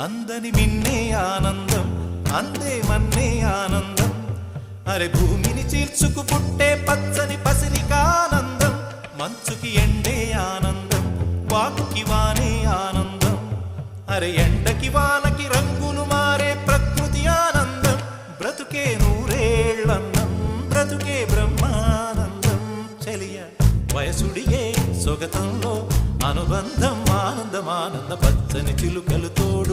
అందని మిన్నే ఆనందం, అందే మన్నే ఆనందం. అరే భూమిని చీల్చుకు పుట్టే పచ్చని పసిరికానందం. మంచుకి ఎండే ఆనందం, వాకుకి వానే ఆనందం. అరే ఎండకి వానకి రంగులు మారే ప్రకృతి ఆనందం. బ్రతుకే నూరేళ్ళన్నం, బ్రతుకే బ్రహ్మానందం. చెలియ వయసుడియే సొగతంలో అనుబంధం, ఆనందమానంద పచ్చని చిలుకలు తోడు.